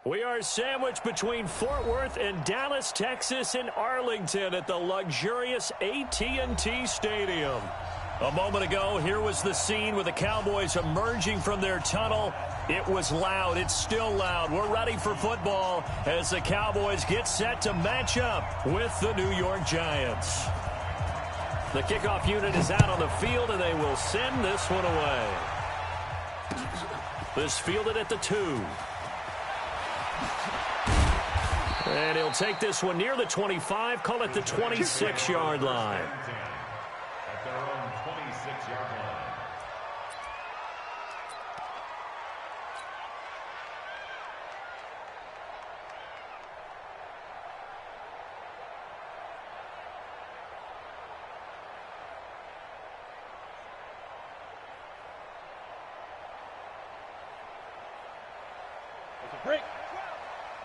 We are sandwiched between Fort Worth and Dallas, Texas, and Arlington at the luxurious AT&T Stadium. A moment ago, here was the scene with the Cowboys emerging from their tunnel. It was loud. It's still loud. We're ready for football as the Cowboys get set to match up with the New York Giants. The kickoff unit is out on the field, and they will send this one away. This fielded at the 2. And he'll take this one near the 25, call it the 26-yard line. At their own 26-yard line. It's a break.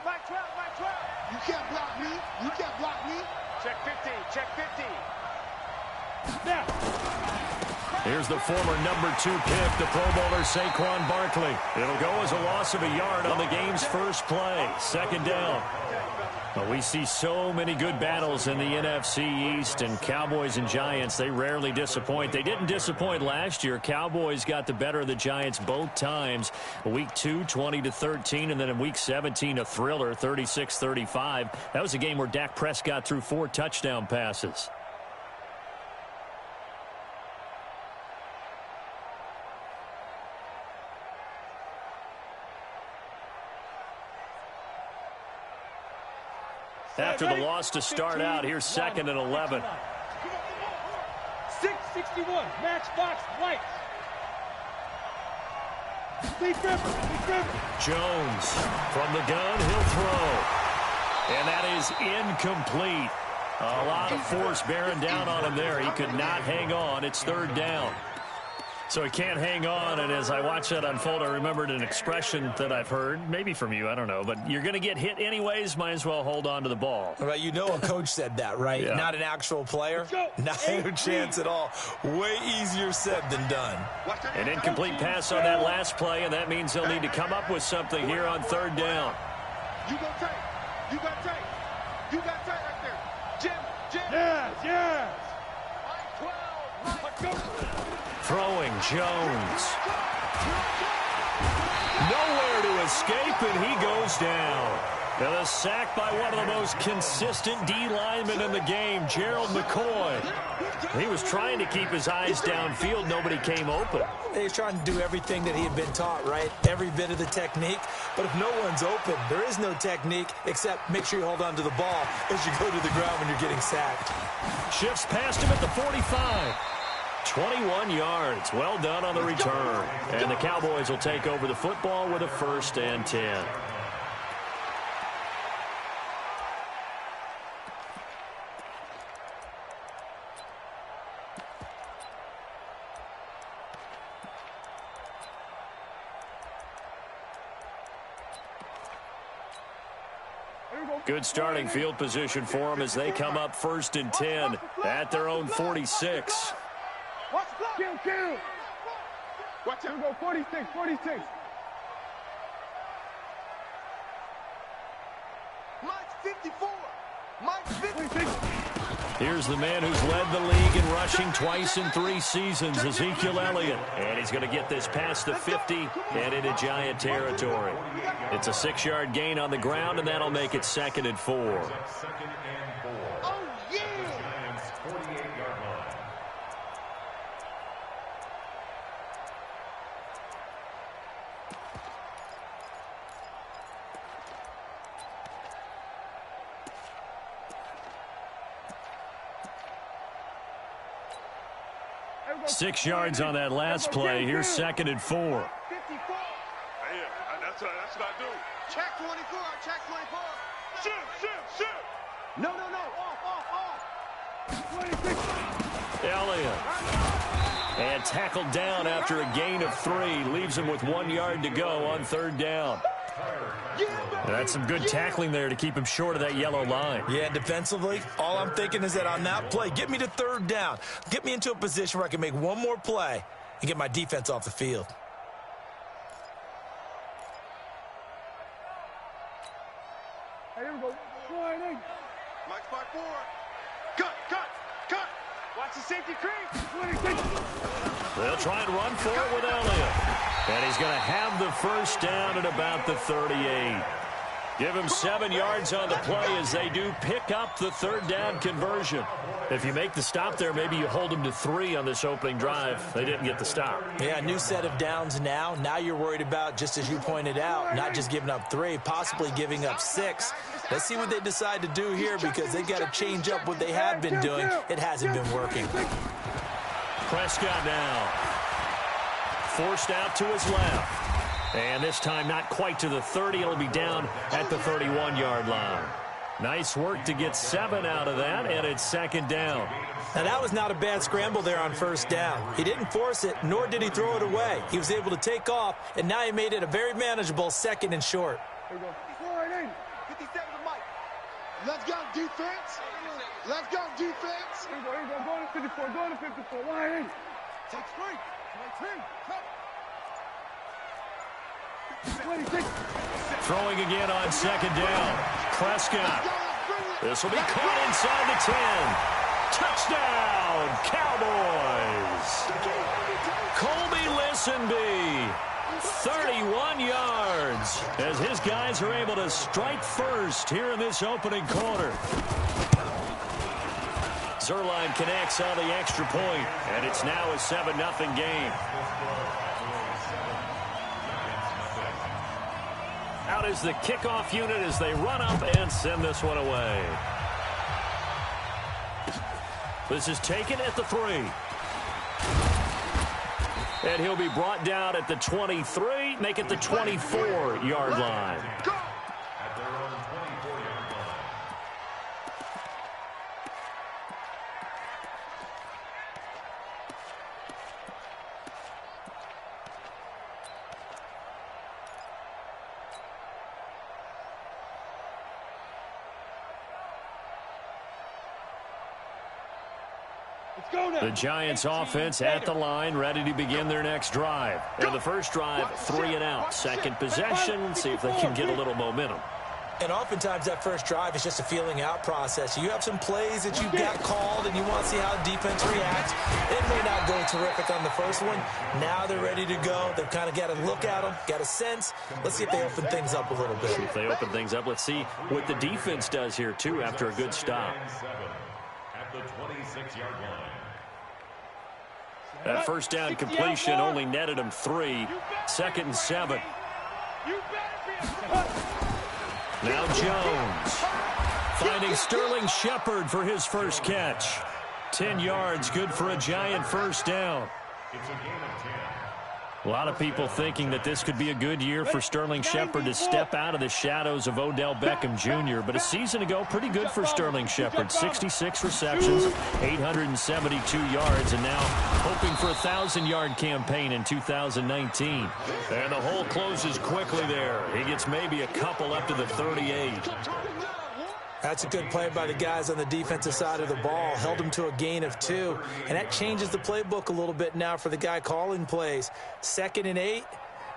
Mike 12, Mike 12. You can't block me. You can't block me. Check 50, check 50. Now. Here's the former number 2 pick, the Pro Bowler Saquon Barkley. It'll go as a loss of a yard on the game's first play. Second down. Well, we see so many good battles in the NFC East, and Cowboys and Giants, they rarely disappoint. They didn't disappoint last year. Cowboys got the better of the Giants both times. Week 2, 20-13, and then in Week 17, a thriller, 36-35. That was a game where Dak Prescott threw 4 touchdown passes. After the loss to start out, here's 2nd and 11. 661, Matchbox Lights. Jones from the gun, he'll throw. And that is incomplete. A lot of force bearing down on him there. He could not hang on. It's 3rd down. So he can't hang on, and as I watch that unfold, I remembered an expression that I've heard, maybe from you, I don't know, but you're going to get hit anyways, might as well hold on to the ball. Right, you know a coach said that, right? Yeah. Not an actual player. Not a chance at all. Way easier said than done. An incomplete pass on that last play, and that means they'll need to come up with something here on 3rd down. You got tape. You got tape. You got tape right there. Jim. Yes, yes. Mike 12. Mike 12. Throwing Jones. Nowhere to escape, and he goes down. And a sack by one of the most consistent D linemen in the game, Gerald McCoy. He was trying to keep his eyes downfield. Nobody came open. He's trying to do everything that he had been taught, right? Every bit of the technique. But if no one's open, there is no technique except make sure you hold on to the ball as you go to the ground when you're getting sacked. Shifts past him at the 45. 21 yards. Well done on the return. And the Cowboys will take over the football with a 1st and 10. Good starting field position for them as they come up 1st and 10 at their own 46. Kill. Watch him go 46. Mike 54. Mike 54. Here's the man who's led the league in rushing twice in 3 seasons, Ezekiel Elliott. And he's going to get this past the 50 and into Giant territory. It's a 6-yard gain on the ground, and that'll make it 2nd and 4. Oh, yeah. Giants 48-yard line. Six yards on that last play. Here's 2nd and 4. Yeah, that's what I do. Check 24. Check 24. Shoot. No. Off. 26. Elliott. And tackled down after a gain of 3. Leaves him with 1 yard to go on 3rd down. That's some good tackling there to keep him short of that yellow line. Yeah, defensively, all I'm thinking is that on that play, get me to 3rd down. Get me into a position where I can make one more play and get my defense off the field. Watch the safety creep. 26. They'll try and run for it with Elliott. And he's going to have the first down at about the 38. Give him 7 yards on the play as they do pick up the third down conversion. If you make the stop there, maybe you hold them to 3 on this opening drive. They didn't get the stop. Yeah, new set of downs now. Now you're worried about, just as you pointed out, not just giving up 3, possibly giving up 6. Let's see what they decide to do here because they got to change up what they have been doing. It hasn't been working. Prescott now. Forced out to his left. And this time not quite to the 30. It'll be down at the 31-yard line. Nice work to get 7 out of that, and it's second down. Now, that was not a bad scramble there on first down. He didn't force it, nor did he throw it away. He was able to take off, and now he made it a very manageable second and short. Here we go. 57 to Mike. Let's go, defense. Let's go, defense. Here we go. Going to 54. Going to 54. Line in. Take 3. 26. Throwing again on second down. Prescott. This will be caught inside the 10. Touchdown, Cowboys. Colby Listenby. 31 yards as his guys are able to strike first here in this opening quarter. Zerline connects on the extra point, and it's now a 7-0 game. Out is the kickoff unit as they run up and send this one away. This is taken at the 3. And he'll be brought down at the 23, make it the 24-yard line. The Giants offense at the line, ready to begin their next drive. And the first drive, 3 and out. Second possession, see if they can get a little momentum. And oftentimes that first drive is just a feeling out process. You have some plays that you've got called and you want to see how the defense reacts. It may not go terrific on the first one. Now they're ready to go. They've kind of got to look at them, got a sense. Let's see if they open things up a little bit. If they open things up, let's see what the defense does here, too, after a good stop. At the 26-yard line. That first down completion only netted him 3. Second and 7. Now Jones finding Sterling Shepard for his first catch. 10 yards, good for a Giant first down. It's a game of 10. A lot of people thinking that this could be a good year for Sterling Shepard to step out of the shadows of Odell Beckham Jr. But a season ago, pretty good for Sterling Shepard. 66 receptions, 872 yards, and now hoping for a 1,000-yard campaign in 2019. And the hole closes quickly there. He gets maybe a couple up to the 38. That's a good play by the guys on the defensive side of the ball. Held him to a gain of 2. And that changes the playbook a little bit now for the guy calling plays. 2nd and 8.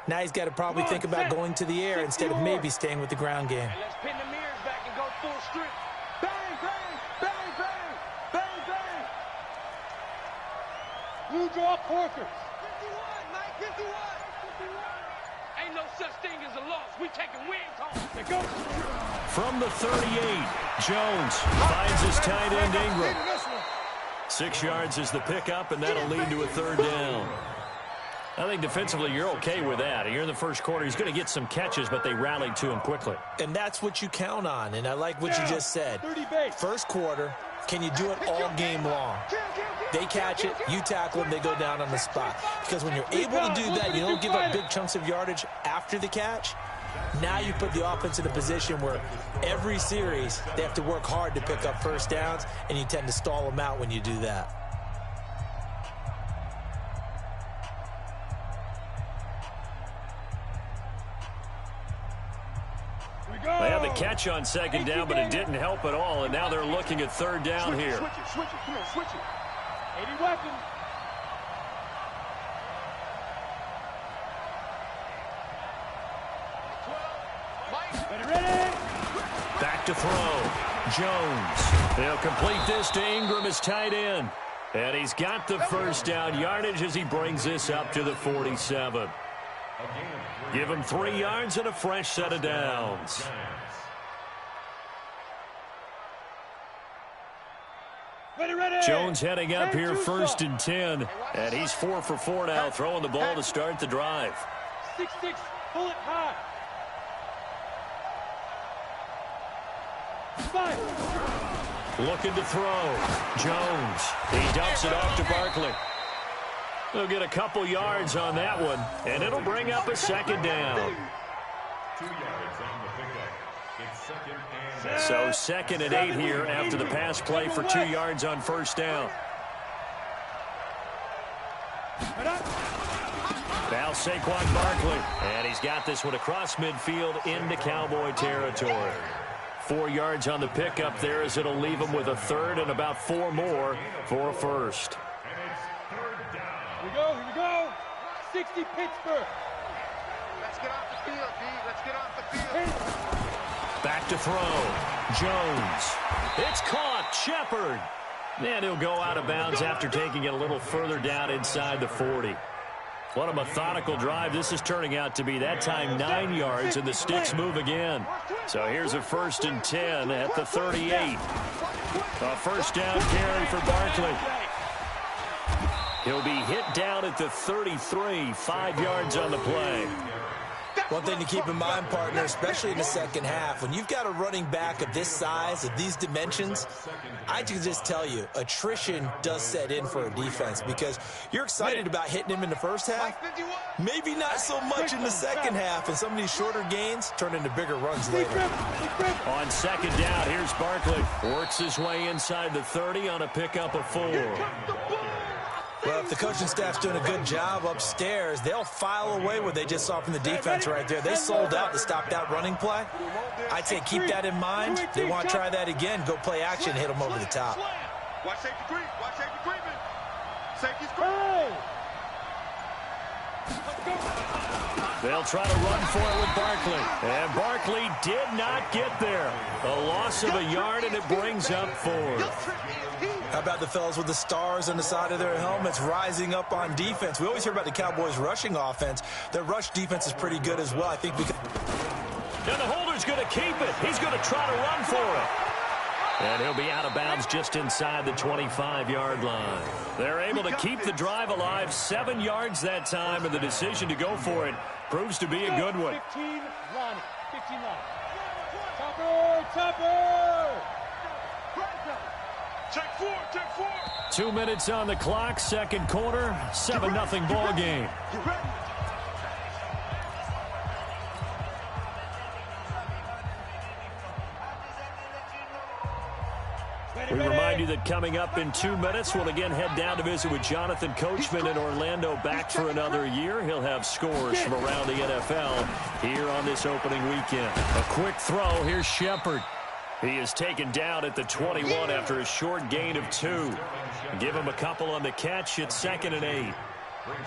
Now he's got to probably think about going to the air instead of maybe staying with the ground game. Let's pin the mirrors back and go full strip. Bang, bang, bang, bang, bang, bang. Blue draw Corkers. 51, Mike, 51. Ain't no such thing as a loss. We taking wins home. They go. From the 38, Jones finds his tight end Ingram. 6 yards is the pickup, and that'll lead to a third down. I think defensively you're okay with that. Here in the first quarter, he's going to get some catches, but they rallied to him quickly. And that's what you count on, and I like what you just said. First quarter, can you do it all game long? They catch it, you tackle them, they go down on the spot. Because when you're able to do that, you don't give up big chunks of yardage after the catch. Now you put the offense in a position where every series they have to work hard to pick up first downs, and you tend to stall them out when you do that. They had the catch on second down, but it didn't help at all, and now they're looking at third down here. Switch it, come on, switch it. 80 weapons. Ready. Back to throw. Jones. They'll complete this to Ingram as tight end. And he's got the first down yardage as he brings this up to the 47. Give him 3 yards and a fresh set of downs. Jones heading up here, 1st and 10. And he's 4 for 4 now, throwing the ball to start the drive. 6-6, pull it high. 5. Looking to throw. Jones. He dumps it off to Barkley. They'll get a couple yards on that one, and it'll bring up a 2nd down. 2 yards on the pickup. It's 2nd and 8. So 2nd and 8 here after the pass play for 2 yards on 1st down. Now Saquon Barkley, and he's got this one across midfield into Cowboy territory. 4 yards on the pickup there as it'll leave him with a 3rd and about 4 more for a 1st. And it's 3rd down. Here we go. 60 Pittsburgh. Let's get off the field, D. Let's get off the field. Back to throw. Jones. It's caught. Shepard. And he'll go out of bounds after taking it a little further down inside the 40. What a methodical drive this is turning out to be. That time 9 yards, and the sticks move again. So here's a 1st and 10 at the 38. A 1st down carry for Barkley. He'll be hit down at the 33, 5 yards on the play. One thing to keep in mind, partner, especially in the second half, when you've got a running back of this size, of these dimensions, I can just tell you, attrition does set in for a defense because you're excited about hitting him in the first half, maybe not so much in the second half, and some of these shorter gains turn into bigger runs later. On 2nd down, here's Barkley. Works his way inside the 30 on a pickup of 4. Well, if the coaching staff's doing a good job upstairs, they'll file away what they just saw from the defense right there. They sold out to stop that running play. I'd say keep that in mind. They want to try that again. Go play action, hit them over the top. Watch safety creep. Watch safety creeping. Safety's creeping. They'll try to run for it with Barkley. And Barkley did not get there. A loss of a yard, and it brings up 4. How about the fellas with the stars on the side of their helmets rising up on defense? We always hear about the Cowboys' rushing offense. Their rush defense is pretty good as well. I think because... And the holder's going to keep it. He's going to try to run for it. And he'll be out of bounds just inside the 25-yard line. They're able to keep the drive alive, 7 yards that time, and the decision to go for it proves to be a good one. 15 line. 15 line. Topper! Check 4, check 4. 2 minutes on the clock, 2nd quarter, 7-0 ball game. We remind you that coming up in 2 minutes, we'll again head down to visit with Jonathan Coachman in Orlando, back for another year. He'll have scores from around the NFL here on this opening weekend. A quick throw. Here's Shepard. He is taken down at the 21 after a short gain of 2. Give him a couple on the catch at 2nd and 8.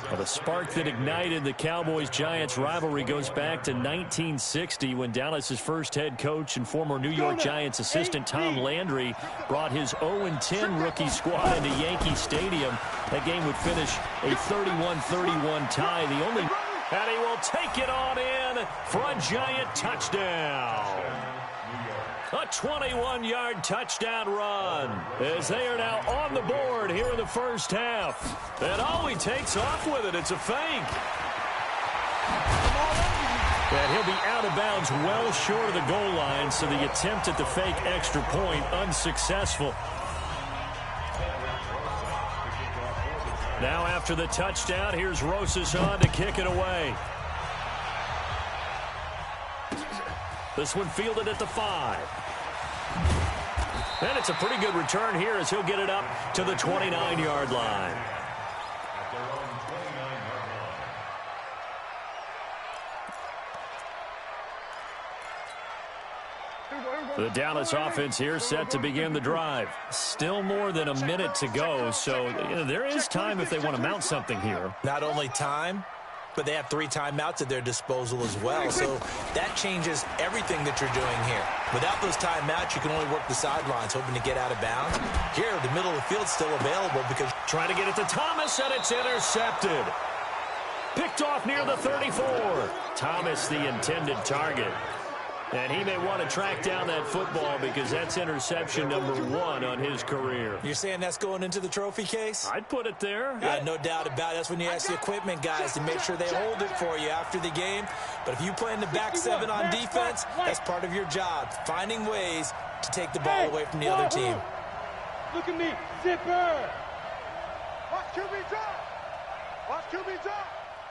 Well, the spark that ignited the Cowboys-Giants rivalry goes back to 1960 when Dallas's first head coach and former New York Giants assistant Tom Landry brought his 0-10 rookie squad into Yankee Stadium. That game would finish a 31-31 tie. And he will take it on in for a Giant touchdown. A 21-yard touchdown run as they are now on the board here in the first half. And he takes off with it. It's a fake. And he'll be out of bounds well short of the goal line, so the attempt at the fake extra point unsuccessful. Now after the touchdown, here's Rosas on to kick it away. This one fielded at the 5. And it's a pretty good return here as he'll get it up to the 29-yard line. At their own 29-yard line. The Dallas offense here set to begin the drive. Still more than a minute to go, so there is time if they want to mount something here. Not only time, but they have 3 timeouts at their disposal as well. So that changes everything that you're doing here. Without those timeouts, you can only work the sidelines, hoping to get out of bounds. Here, the middle of the field's still available because trying to get it to Thomas, and it's intercepted. Picked off near the 34. Thomas, the intended target. And he may want to track down that football because that's interception number 1 on his career. You're saying that's going into the trophy case? I'd put it there. Yeah, no doubt about it. That's when you ask the equipment guys to make sure they hold it for you after the game. But if you play in the back 7 on defense, that's part of your job, finding ways to take the ball away from the other team. Look at me, zipper. Watch QB drop. Watch QB drop.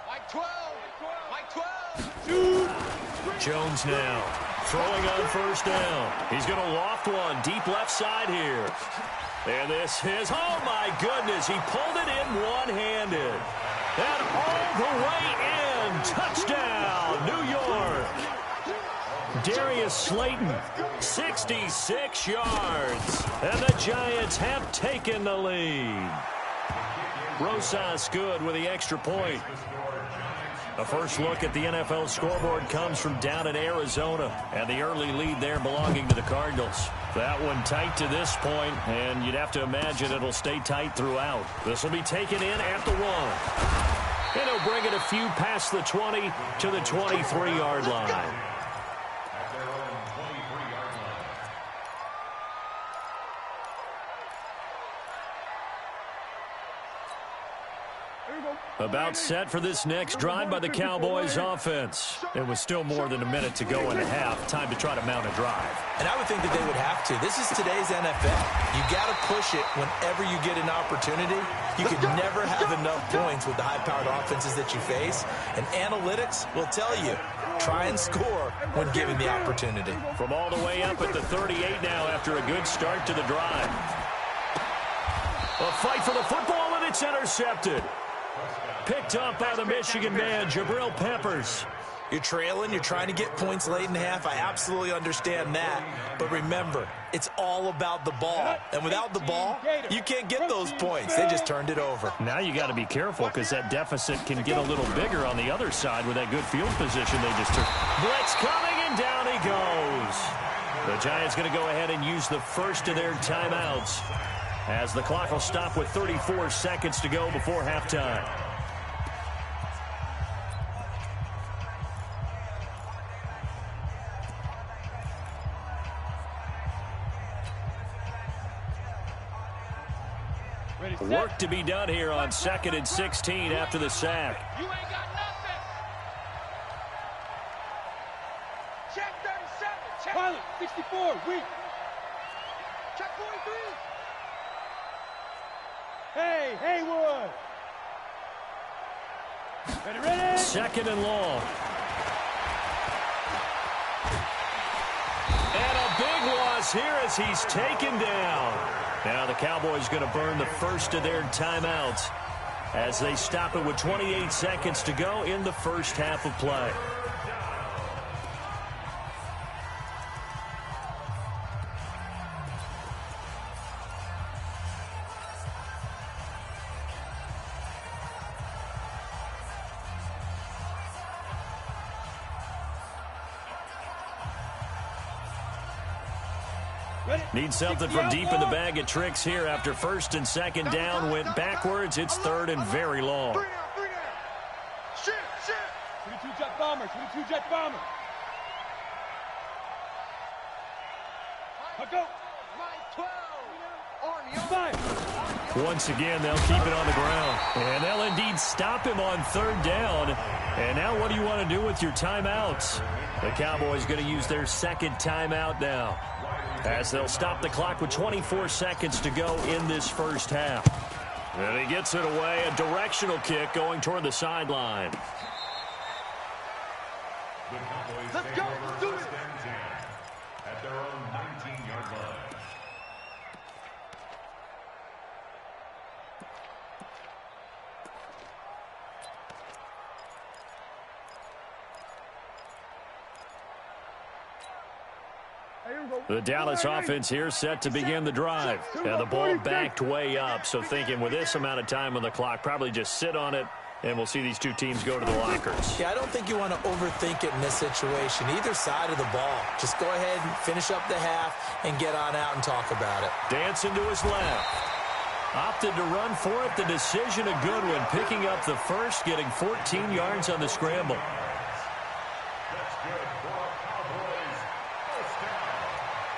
Mike 12. Mike 12. Jones now throwing on first down. He's going to loft one deep left side here. And this is, oh my goodness, he pulled it in one-handed. And all the way in. Touchdown, New York. Darius Slayton, 66 yards. And the Giants have taken the lead. Rosas good with the extra point. A first look at the NFL scoreboard comes from down in Arizona, and the early lead there belonging to the Cardinals. That one tight to this point, and you'd have to imagine it'll stay tight throughout. This will be taken in at the 1. And he'll bring it a few past the 20 to the 23-yard line. About set for this next drive by the Cowboys offense. It was still more than a minute to go in the half. Time to try to mount a drive. And I would think that they would have to. This is today's NFL. You got to push it whenever you get an opportunity. You can never have enough points with the high-powered offenses that you face. And analytics will tell you, try and score when given the opportunity. From all the way up at the 38 now after a good start to the drive. A fight for the football, and it's intercepted. Picked up by the Michigan man, Jabril Peppers. You're trailing, you're trying to get points late in the half. I absolutely understand that. But remember, it's all about the ball. And without the ball, you can't get those points. They just turned it over. Now you got to be careful because that deficit can get a little bigger on the other side with that good field position they just took. Blitz coming, and down he goes. The Giants going to go ahead and use the first of their timeouts as the clock will stop with 34 seconds to go before halftime. Work to be done here on 2nd and 16 after the sack. You ain't got nothing. Check 37. Check. Pilot, 64, weak. Check 43. Hey, Haywood. Ready, ready. 2nd and long. And a big loss here as he's taken down. Now the Cowboys going to burn the first of their timeouts as they stop it with 28 seconds to go in the first half of play. Need something from deep in the bag of tricks here after 1st and 2nd down. Went backwards. It's 3rd and very long. 22 jet bomber, 22 jet bomber. Go. Once again, they'll keep it on the ground. And they'll indeed stop him on 3rd down. And now what do you want to do with your timeouts? The Cowboys going to use their 2nd timeout now, as they'll stop the clock with 24 seconds to go in this first half. And he gets it away, a directional kick going toward the sideline. Let's go. Do it. At their own 19-yard line. The Dallas offense here set to begin the drive. And the ball backed way up, so thinking with this amount of time on the clock, probably just sit on it And we'll see these two teams go to the lockers. Yeah, I don't think you want to overthink it in this situation. Either side of the ball. Just go ahead and finish up the half and get on out and talk about it. Dancing to his left. Opted to run for it. The decision a good one. Picking up the first, getting 14 yards on the scramble.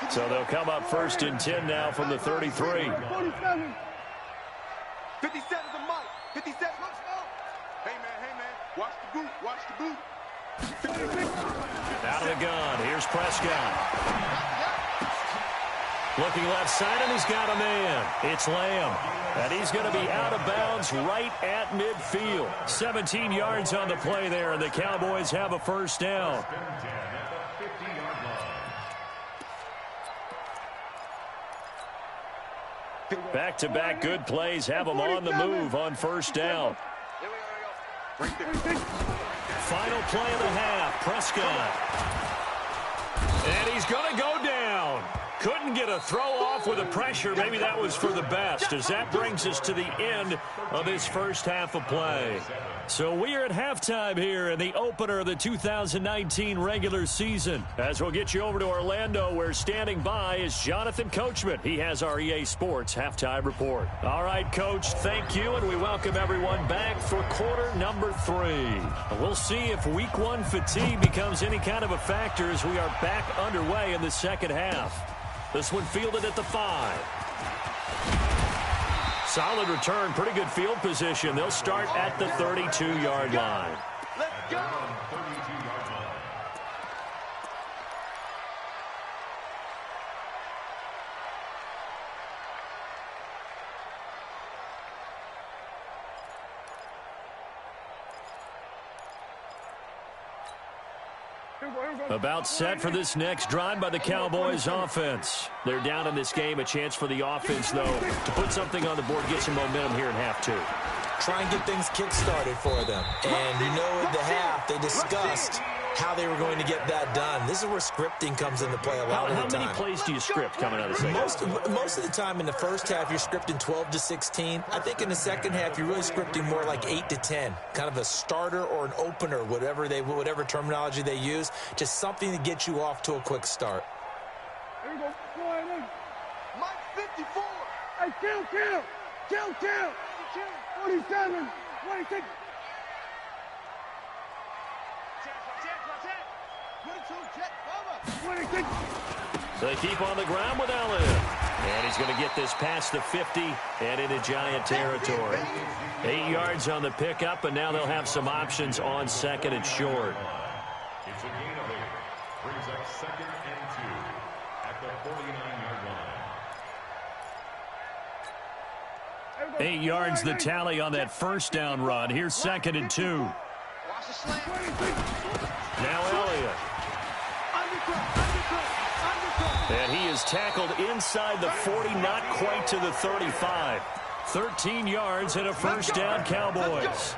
So they'll come up 1st and 10 now from the 33. 47. 57's a mic. 57. Hey, man. Watch the boot. Watch the boot. Out of the gun. Here's Prescott. Looking left side, and he's got a man. It's Lamb. And he's going to be out of bounds right at midfield. 17 yards on the play there, and the Cowboys have a first down. Back-to-back good plays have them on the move on first down. Final play of the half, Prescott. And he's going to go down. Couldn't get a throw off with the pressure. Maybe that was for the best, as that brings us to the end of this first half of play. So we are at halftime here in the opener of the 2019 regular season. As we'll get you over to Orlando, where standing by is Jonathan Coachman. He has our EA Sports halftime report. All right, Coach, thank you, and we welcome everyone back for quarter number 3. We'll see if week 1 fatigue becomes any kind of a factor as we are back underway in the second half. This one fielded at the 5. Solid return, pretty good field position. They'll start at the 32-yard line. Let's go. About set for this next drive by the Cowboys offense. They're down in this game. A chance for the offense, though, to put something on the board, get some momentum here in half 2. Try and get things kick-started for them. And you know at the half, they discussed how they were going to get that done. This is where scripting comes into play a lot of the time. How many plays do you script coming out of the second? Most of the time in the first half, you're scripting 12 to 16. I think in the second half, you're really scripting more like 8 to 10. Kind of a starter or an opener, whatever terminology they use. Just something to get you off to a quick start. Here we go. Mike 54. Hey, kill. 47. 26. So they keep on the ground with Elliott. And he's going to get this past the 50 and into Giant territory. 8 yards on the pickup, and now they'll have some options on second and short. It's a gain of 8. Brings up 2nd and 2 at the 49-yard line. 8 yards the tally on that first down run. Here's 2nd and 2. Now Elliott. And he is tackled inside the 40, not quite to the 35. 13 yards and a first down, Cowboys.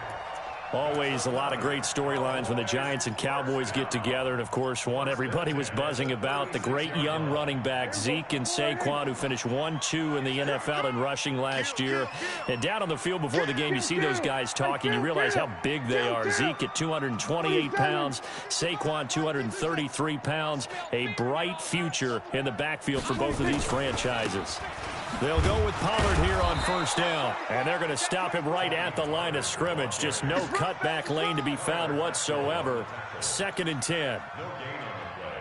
Always a lot of great storylines when the Giants and Cowboys get together. And, of course, one everybody was buzzing about, the great young running back Zeke and Saquon, who finished 1-2 in the NFL in rushing last year. And down on the field before the game, you see those guys talking. You realize how big they are. Zeke at 228 pounds, Saquon 233 pounds. A bright future in the backfield for both of these franchises. They'll go with Pollard here on first down, and they're going to stop him right at the line of scrimmage. Just no cutback lane to be found whatsoever. 2nd and 10.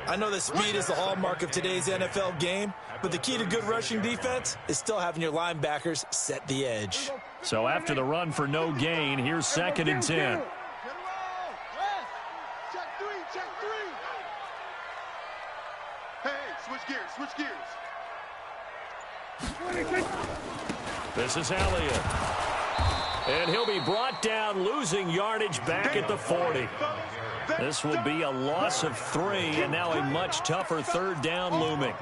I know that speed is the hallmark of today's NFL game, but the key to good rushing defense is still having your linebackers set the edge. So after the run for no gain, here's 2nd and 10. Hey, switch gears. This is Elliott. And he'll be brought down, losing yardage back at the 40. This will be a loss of 3, and now a much tougher third down looming.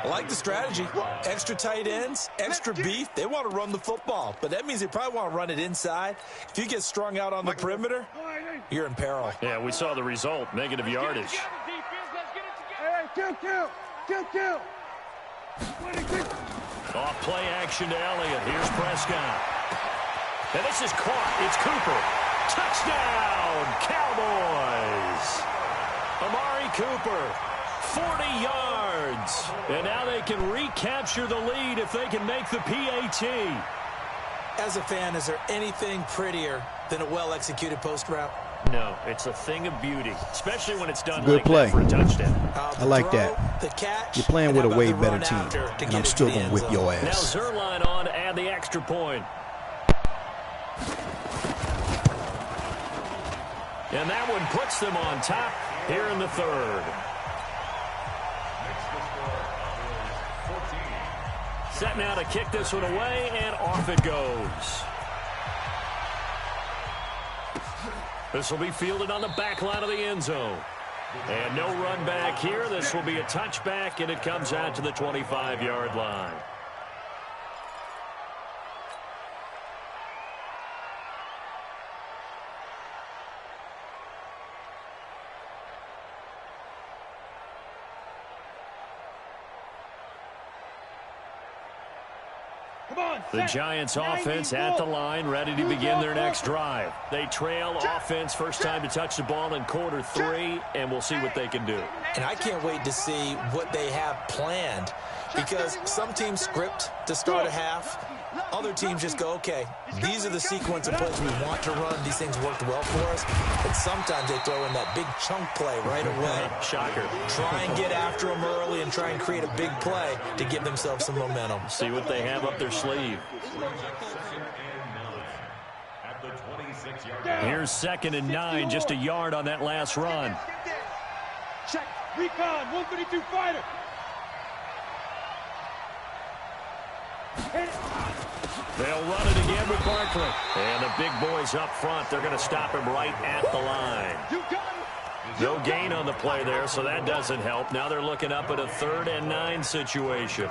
I like the strategy. Extra tight ends, extra beef. They want to run the football, but that means they probably want to run it inside. If you get strung out on the perimeter, you're in peril. Yeah, we saw the result, negative yardage. Hey, kill. Off play action to Elliott. Here's Prescott. And this is caught. It's Cooper. Touchdown, Cowboys! Amari Cooper, 40 yards. And now they can recapture the lead if they can make the PAT. As a fan, is there anything prettier than a well-executed post route? No, it's a thing of beauty, especially when it's done Good like play. that for a touchdown. I like that. The catch, you're playing with a way better team, and I'm still going to whip your Now ass. Zerline on to add the extra point. And that one puts them on top here in the third. Set now to kick this one away, and off it goes. This will be fielded on the back line of the end zone. And no run back here. This will be a touchback, and it comes out to the 25-yard line. The Giants offense at the line, ready to begin their next drive. They trail offense, first time to touch the ball in quarter 3, and we'll see what they can do. And I can't wait to see what they have planned, because some teams script to start a half. Other teams just go, okay, these are the sequence of plays we want to run. These things worked well for us. And sometimes they throw in that big chunk play right away. Shocker. Try and get after them early and try and create a big play to give themselves some momentum. See what they have up their sleeve. Here's 2nd and 9, just a yard on that last run. Check. Recon. 132 fighter. They'll run it again with Barkley. And the big boys up front, they're going to stop him right at the line. No gain on the play there, so that doesn't help. Now they're looking up at a 3rd and 9 situation.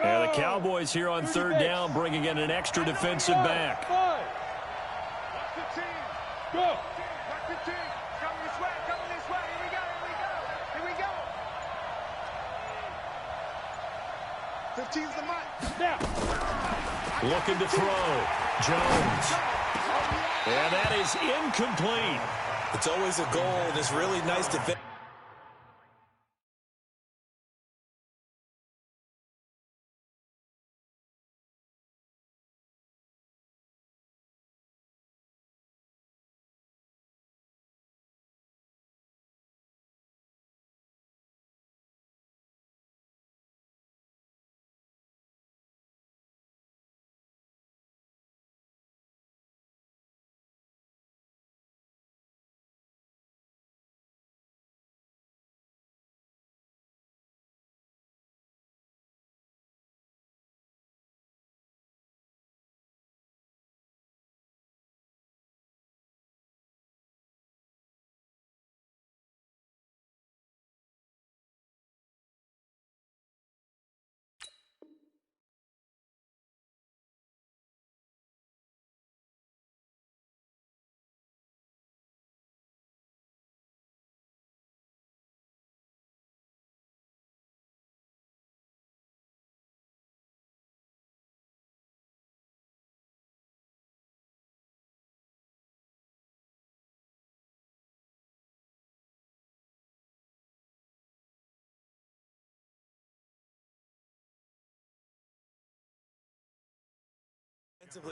And the Cowboys here on 3rd down, bringing in an extra defensive back. Go. Looking to throw. Jones. And that is incomplete. It's always a goal, and it's really nice to finish.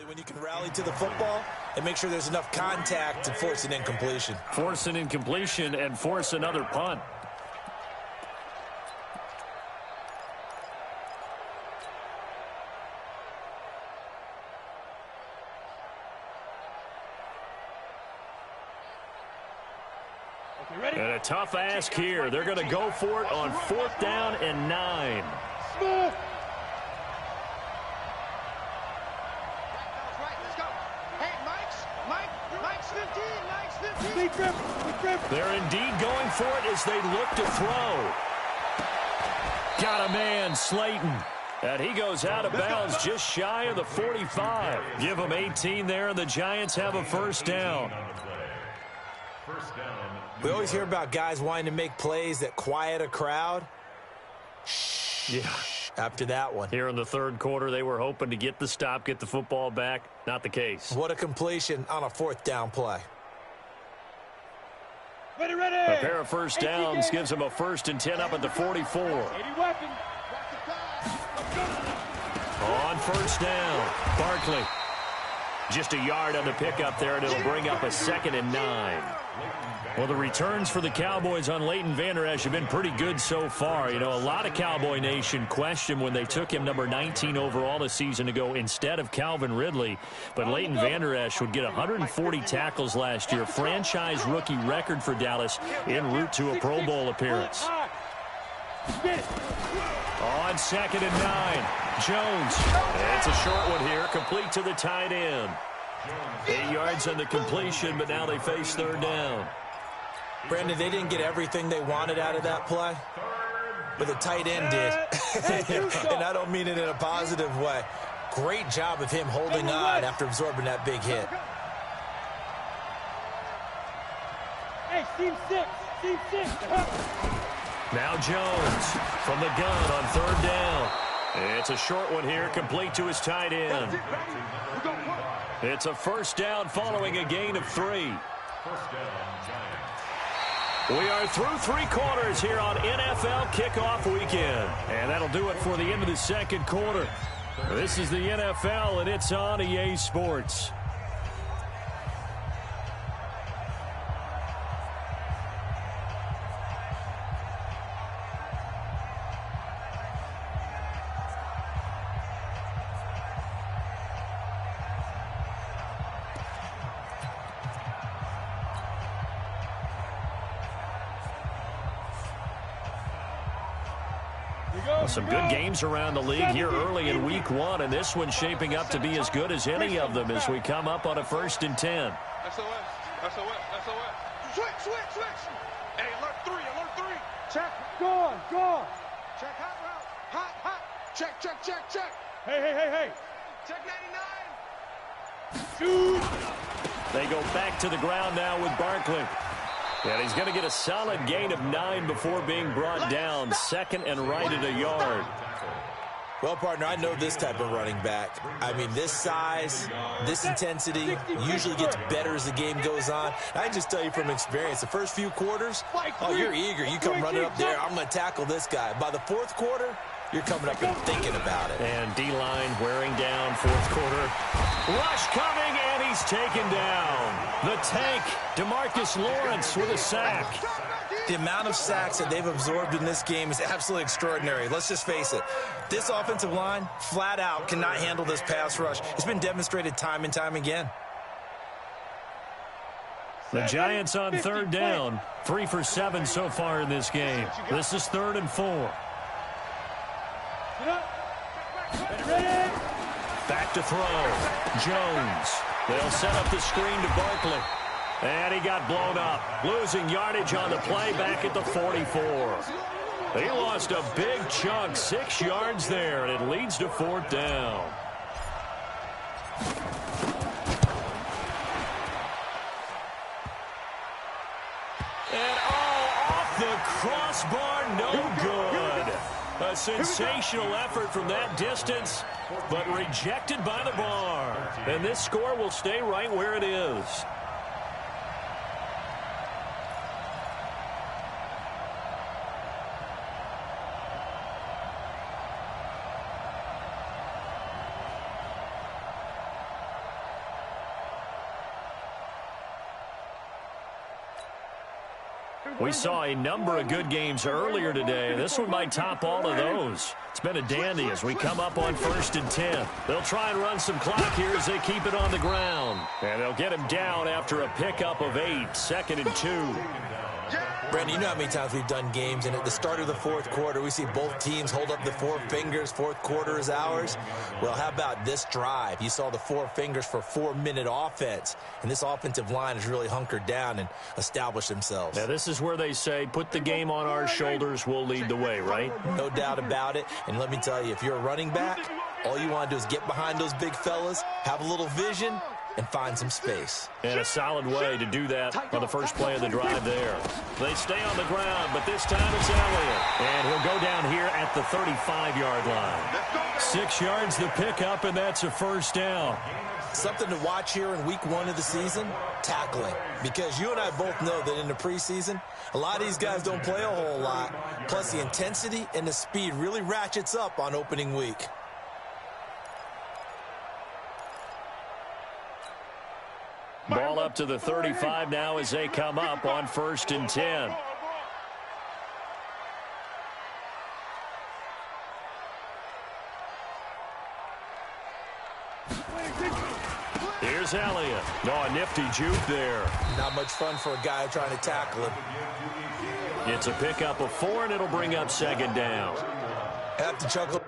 When you can rally to the football and make sure there's enough contact to force an incompletion. Force an incompletion and force another punt. And a tough ask here. They're going to go for it on 4th down and 9. They're indeed going for it as they look to throw. Got a man, Slayton. And he goes out of bounds just shy of the 45. Give them 18 there, and the Giants have a 1st down. We always hear about guys wanting to make plays that quiet a crowd. Yeah. after that one. Here in the third quarter, they were hoping to get the stop, get the football back. Not the case. What a completion on a fourth down play. Ready, ready. A pair of first downs gives them a 1st and 10 up at the 44. 80 weapon. On first down, Barkley. Just a yard on the pickup there, and it'll bring up a 2nd and 9. Well, the returns for the Cowboys on Leighton Vander Esch have been pretty good so far. You know, a lot of Cowboy Nation questioned when they took him number 19 overall a season ago instead of Calvin Ridley. But Leighton Vander Esch would get 140 tackles last year, franchise rookie record for Dallas en route to a Pro Bowl appearance. On 2nd and 9, Jones. It's a short one here, complete to the tight end. 8 yards on the completion, but now they face 3rd down. Brandon, they didn't get everything they wanted out of that play, but the tight end did. And I don't mean it in a positive way. Great job of him holding on after absorbing that big hit. Hey, team 6, team 6. Now Jones from the gun on 3rd down. It's a short one here, complete to his tight end. It's a 1st down following a gain of 3. We are through 3 quarters here on NFL Kickoff Weekend. And that'll do it for the end of the 2nd quarter. This is the NFL, and it's on EA Sports. Some good games around the league here early in week 1, and this one's shaping up to be as good as any of them as we come up on a 1st and 10. SOS. Switch. Hey, alert 3. Check, go on. Check hot route. Hot. Check. Hey. Check 99. Shoot. They go back to the ground now with Barkley. And he's going to get a solid gain of 9 before being brought down. 2nd and right at a yard. Well, partner, I know this type of running back. I mean, this size, this intensity usually gets better as the game goes on. I can just tell you from experience, the first few quarters, oh, you're eager. You come running up there, I'm going to tackle this guy. By the 4th quarter, you're coming up and thinking about it. And D-line wearing down 4th quarter. Rush coming, and he's taken down. The tank, DeMarcus Lawrence with a sack. The amount of sacks that they've absorbed in this game is absolutely extraordinary. Let's just face it. This offensive line, flat out, cannot handle this pass rush. It's been demonstrated time and time again. The Giants on 3rd down. 3 for 7 so far in this game. This is 3rd and 4. Back to throw. Jones. They'll set up the screen to Barkley. And he got blown up. Losing yardage on the play back at the 44. He lost a big chunk, 6 yards there, and it leads to 4th down. And off the crossbar, no good. A sensational effort from that distance, but rejected by the bar. And this score will stay right where it is. We saw a number of good games earlier today. This one might top all of those. It's been a dandy as we come up on 1st and 10. They'll try and run some clock here as they keep it on the ground. And they'll get him down after a pickup of 8, 2nd and 2. Brandon, you know how many times we've done games, and at the start of the 4th quarter, we see both teams hold up the 4 fingers, 4th quarter is ours. Well, how about this drive? You saw the 4 fingers for 4-minute offense, and this offensive line has really hunkered down and established themselves. Now, this is where they say, put the game on our shoulders, we'll lead the way, right? No doubt about it, and let me tell you, if you're a running back, all you want to do is get behind those big fellas, have a little vision, and find some space. And a solid way to do that on the first play of the drive there. They stay on the ground, but this time it's Elliott. And he'll go down here at the 35-yard line. 6 yards the pickup, and that's a first down. Something to watch here in week 1 of the season, tackling. Because you and I both know that in the preseason, a lot of these guys don't play a whole lot. Plus, the intensity and the speed really ratchets up on opening week. Ball up to the 35 now as they come up on 1st and 10. Here's Elliott. Oh, a nifty juke there. Not much fun for a guy trying to tackle him. It's a pickup of 4, and it'll bring up 2nd down. Have to chuckle.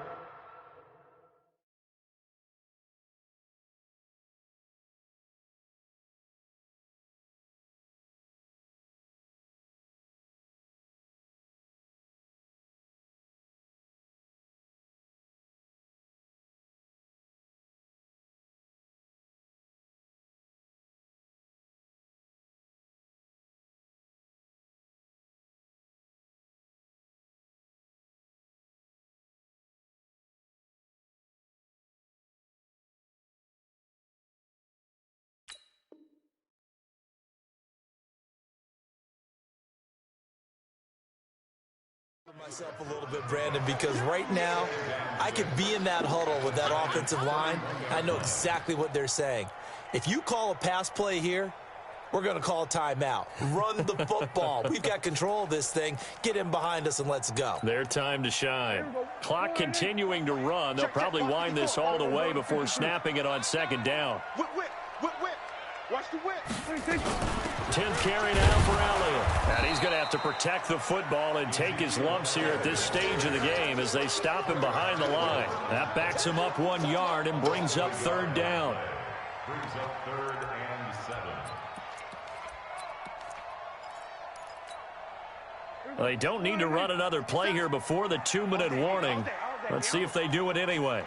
Myself a little bit, Brandon, because right now I could be in that huddle with that offensive line. I know exactly what they're saying. If you call a pass play here, we're going to call a timeout. Run the football. We've got control of this thing. Get in behind us and let's go. Their time to shine. Clock continuing to run. They'll probably wind this all the way before snapping it on 2nd down. Whip. Watch the whip. 10th carry now for Elliott. And he's going to have to protect the football and take his lumps here at this stage of the game as they stop him behind the line. That backs him up 1 yard and brings up 3rd down. Brings up 3rd and 7. They don't need to run another play here before the 2-minute warning. Let's see if they do it anyway.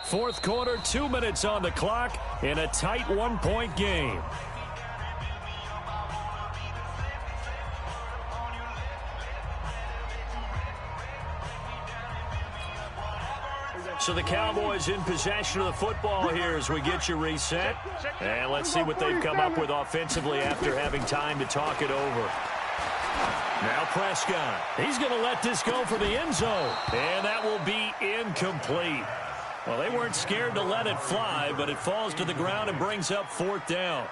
Fourth quarter, 2 minutes on the clock in a tight 1-point game. So the Cowboys in possession of the football here as we get you reset. And let's see what they've come up with offensively after having time to talk it over. Now Prescott. He's going to let this go for the end zone. And that will be incomplete. Well, they weren't scared to let it fly, but it falls to the ground and brings up 4th down.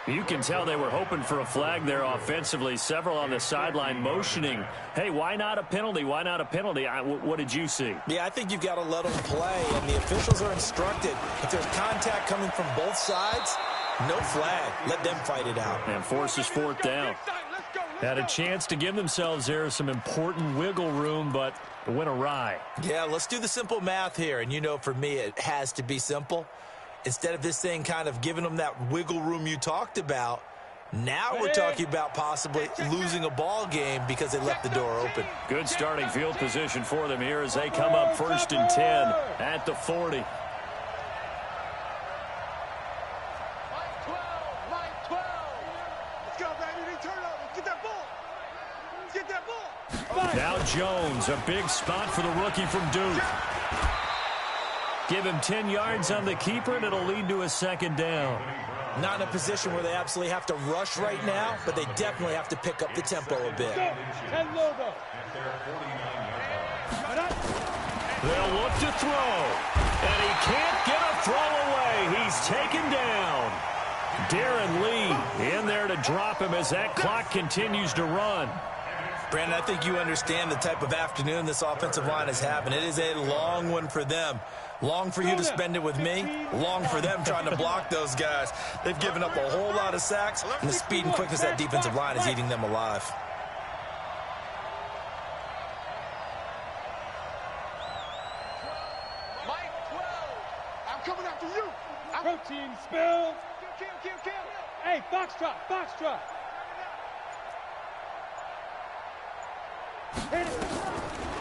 You can tell they were hoping for a flag there offensively. Several on the sideline motioning, hey, why not a penalty? Why not a penalty? What did you see? Yeah, I think you've got to let them play, and the officials are instructed. If there's contact coming from both sides, no flag. Let them fight it out. And forces 4th down. Had a chance to give themselves there some important wiggle room, but it went awry. Yeah, let's do the simple math here. And you know, for me, it has to be simple. Instead of this thing kind of giving them that wiggle room you talked about, now we're talking about possibly losing a ball game because they left the door open. Good starting field position for them here as they come up 1st and 10 at the 40. Now Jones, a big spot for the rookie from Duke. Give him 10 yards on the keeper, and it'll lead to a 2nd down. Not in a position where they absolutely have to rush right now, but they definitely have to pick up the tempo a bit. They'll look to throw, and he can't get a throw away. He's taken down. Darren Lee in there to drop him as that clock continues to run. Brandon, I think you understand the type of afternoon this offensive line is having. It is a long one for them. Long for you to spend it with me. Long for them trying to block those guys. They've given up a whole lot of sacks, and the speed and quickness of that defensive line is eating them alive. Mike 12. I'm coming after you. Protein spill. Kill. Hey, Foxtrot.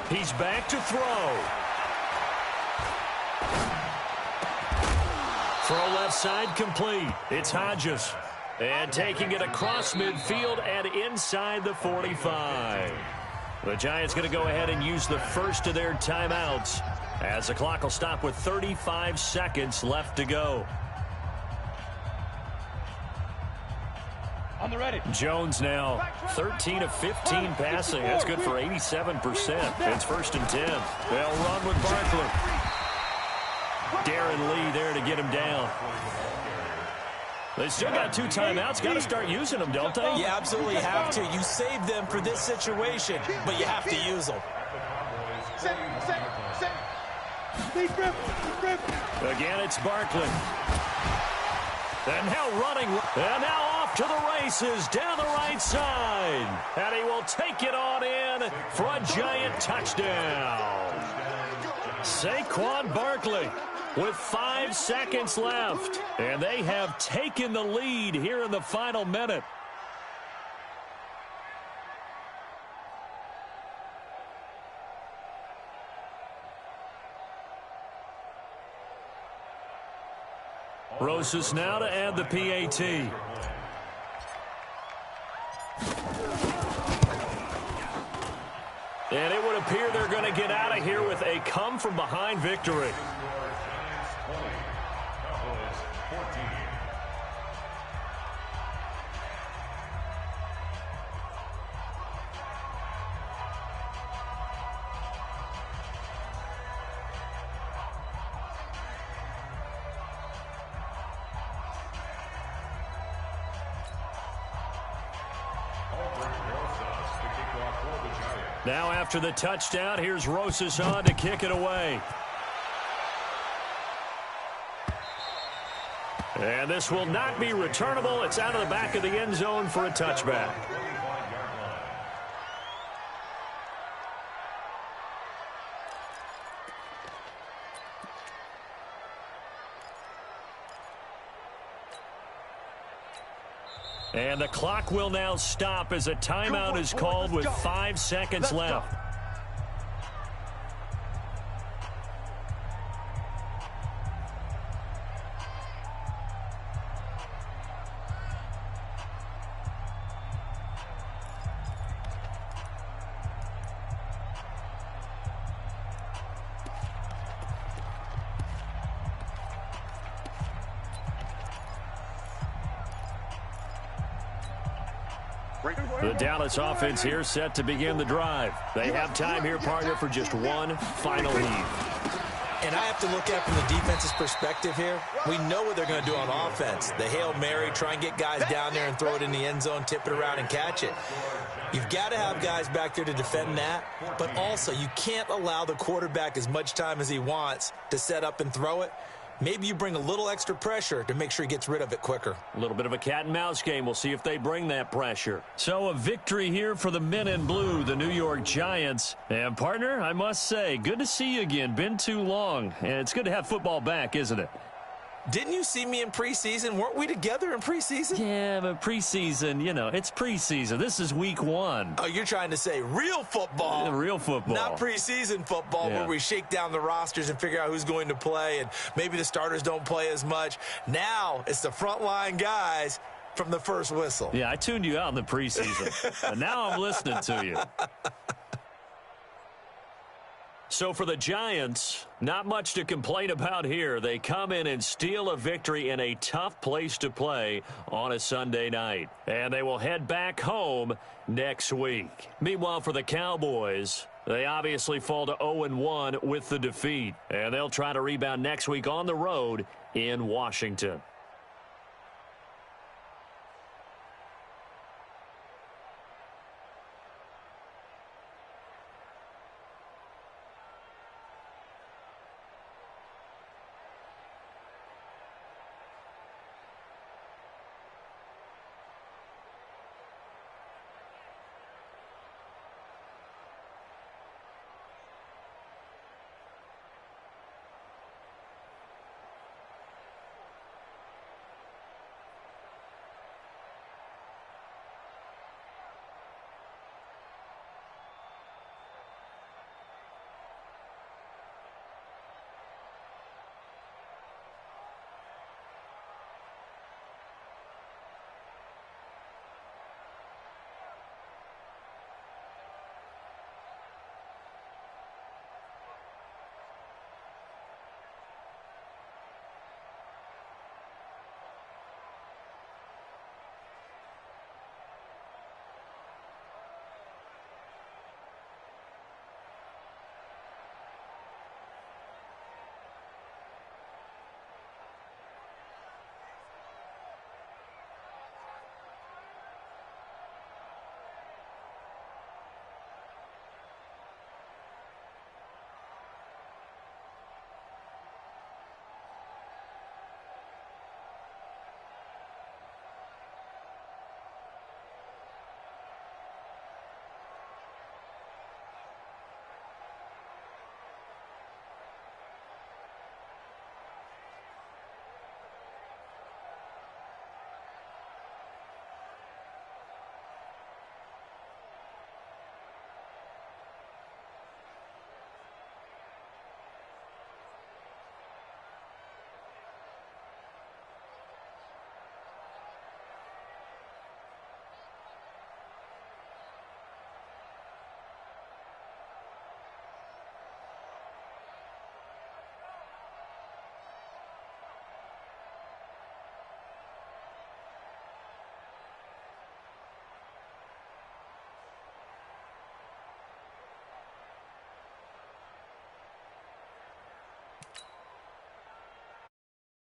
He's back to throw. Throw left side complete. It's Hodges. And taking it across midfield and inside the 45. The Giants going to go ahead and use the first of their timeouts as the clock will stop with 35 seconds left to go. On the ready. Jones now 13 of 15 passing. That's good for 87%. It's 1st and 10. They'll run with Barkley. Darren Lee there to get him down. They still got 2 timeouts. Got to start using them, don't they? You absolutely have to. You save them for this situation, but you have to use them. Again, it's Barkley. And now running. And now off to the races down the right side. And he will take it on in for a Giant touchdown. Saquon Barkley with 5 seconds left. And they have taken the lead here in the final minute. Rosas now to add the PAT. And it would appear they're going to get out of here with a come-from-behind victory. Now after the touchdown, here's Rosas on to kick it away. And this will not be returnable. It's out of the back of the end zone for a touchback. And the clock will now stop as a timeout is called with 5 seconds left. The Dallas offense here set to begin the drive. They have time here, partner, for just one final lead. And I have to look at it from the defense's perspective here. We know what they're going to do on offense. The Hail Mary, try and get guys down there and throw it in the end zone, tip it around and catch it. You've got to have guys back there to defend that, but also you can't allow the quarterback as much time as he wants to set up and throw it. Maybe you bring a little extra pressure to make sure he gets rid of it quicker. A little bit of a cat and mouse game. We'll see if they bring that pressure. So a victory here for the men in blue, the New York Giants. And partner, I must say, good to see you again. Been too long. And it's good to have football back, isn't it? Didn't you see me in preseason? Weren't we together in preseason? Yeah, but preseason, you know, it's preseason. This is week 1. Oh, you're trying to say real football. Yeah, real football. Not preseason football where we shake down the rosters and figure out who's going to play, and maybe the starters don't play as much. Now it's the frontline guys from the first whistle. Yeah, I tuned you out in the preseason. And now I'm listening to you. So for the Giants, not much to complain about here. They come in and steal a victory in a tough place to play on a Sunday night. And they will head back home next week. Meanwhile, for the Cowboys, they obviously fall to 0-1 with the defeat. And they'll try to rebound next week on the road in Washington.